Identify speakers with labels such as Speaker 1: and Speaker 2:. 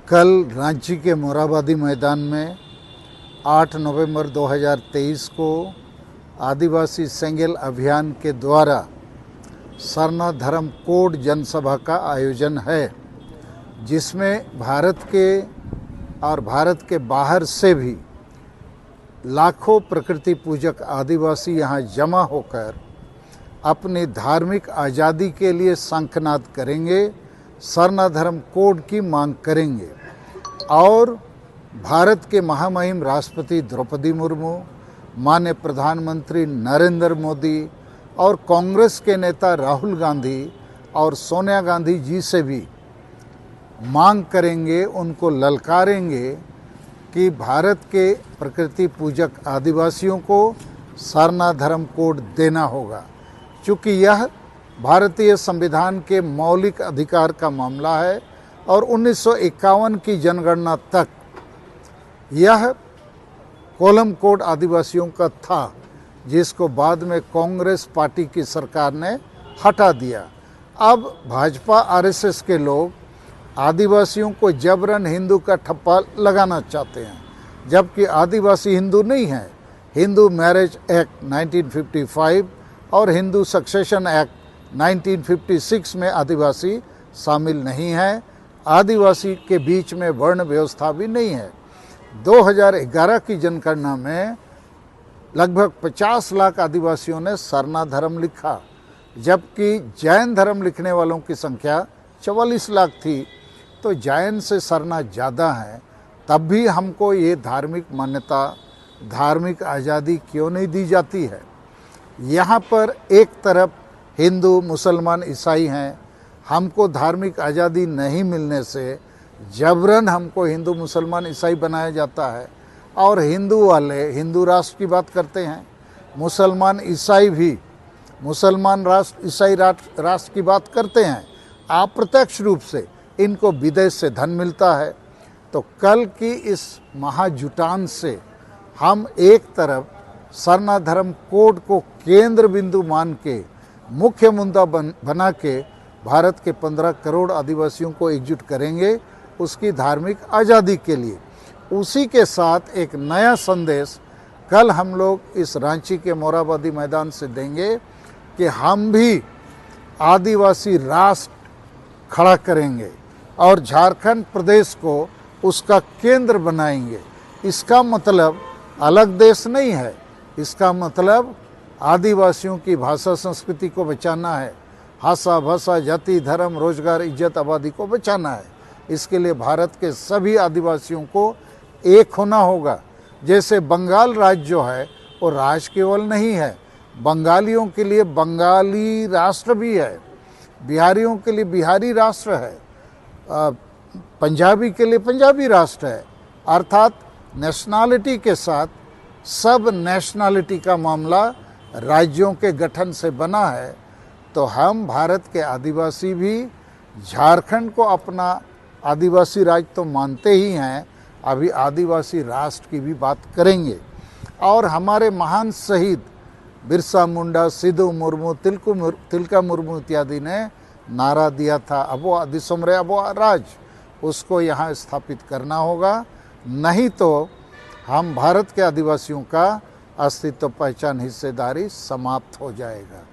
Speaker 1: कल रांची के मोरहाबादी मैदान में 8 नवंबर 2023 को आदिवासी सेंगेल अभियान के द्वारा सरना धर्म कोड जनसभा का आयोजन है, जिसमें भारत के और भारत के बाहर से भी लाखों प्रकृति पूजक आदिवासी यहाँ जमा होकर अपनी धार्मिक आज़ादी के लिए शंखनाद करेंगे, सरना धर्म कोड की मांग करेंगे और भारत के महामहिम राष्ट्रपति द्रौपदी मुर्मू, माननीय प्रधानमंत्री नरेंद्र मोदी और कांग्रेस के नेता राहुल गांधी और सोनिया गांधी जी से भी मांग करेंगे, उनको ललकारेंगे कि भारत के प्रकृति पूजक आदिवासियों को सरना धर्म कोड देना होगा, क्योंकि यह भारतीय संविधान के मौलिक अधिकार का मामला है और 1951 की जनगणना तक यह कोलम कोड आदिवासियों का था, जिसको बाद में कांग्रेस पार्टी की सरकार ने हटा दिया। अब भाजपा आरएसएस के लोग आदिवासियों को जबरन हिंदू का ठप्पा लगाना चाहते हैं, जबकि आदिवासी हिंदू नहीं है। हिंदू मैरिज एक्ट 1955 और हिंदू सक्सेशन एक्ट 1956 में आदिवासी शामिल नहीं है। आदिवासी के बीच में वर्ण व्यवस्था भी नहीं है। 2011 की जनगणना में लगभग 50 लाख आदिवासियों ने सरना धर्म लिखा, जबकि जैन धर्म लिखने वालों की संख्या 44 लाख थी। तो जैन से सरना ज़्यादा है, तब भी हमको ये धार्मिक मान्यता, धार्मिक आज़ादी क्यों नहीं दी जाती है। यहाँ पर एक तरफ हिंदू, मुसलमान, ईसाई हैं, हमको धार्मिक आज़ादी नहीं मिलने से जबरन हमको हिंदू, मुसलमान, ईसाई बनाया जाता है और हिंदू वाले हिंदू राष्ट्र की बात करते हैं, मुसलमान ईसाई भी मुसलमान राष्ट्र, ईसाई राष्ट्र की बात करते हैं। अप्रत्यक्ष रूप से इनको विदेश से धन मिलता है। तो कल की इस महाजुटान से हम एक तरफ सरना धर्म कोड को केंद्र बिंदु मान के मुख्य मुद्दा बना के भारत के 15 करोड़ आदिवासियों को एकजुट करेंगे उसकी धार्मिक आज़ादी के लिए। उसी के साथ एक नया संदेश कल हम लोग इस रांची के मोरहाबादी मैदान से देंगे कि हम भी आदिवासी राष्ट्र खड़ा करेंगे और झारखंड प्रदेश को उसका केंद्र बनाएंगे। इसका मतलब अलग देश नहीं है, इसका मतलब आदिवासियों की भाषा संस्कृति को बचाना है, भाषा, जाति, धर्म, रोजगार, इज्जत, आबादी को बचाना है। इसके लिए भारत के सभी आदिवासियों को एक होना होगा। जैसे बंगाल राज्य जो है वो राज्य केवल नहीं है, बंगालियों के लिए बंगाली राष्ट्र भी है, बिहारियों के लिए बिहारी राष्ट्र है, पंजाबी के लिए पंजाबी राष्ट्र है। अर्थात नेशनलिटी के साथ सब नेशनलिटी का मामला राज्यों के गठन से बना है। तो हम भारत के आदिवासी भी झारखंड को अपना आदिवासी राज्य तो मानते ही हैं, अभी आदिवासी राष्ट्र की भी बात करेंगे। और हमारे महान शहीद बिरसा मुंडा, सिद्धू मुर्मू, तिलका मुर्मू इत्यादि ने नारा दिया था, अबो दिसोम रे अबो राज, उसको यहाँ स्थापित करना होगा। नहीं तो हम भारत के आदिवासियों का अस्तित्व, पहचान, हिस्सेदारी समाप्त हो जाएगा।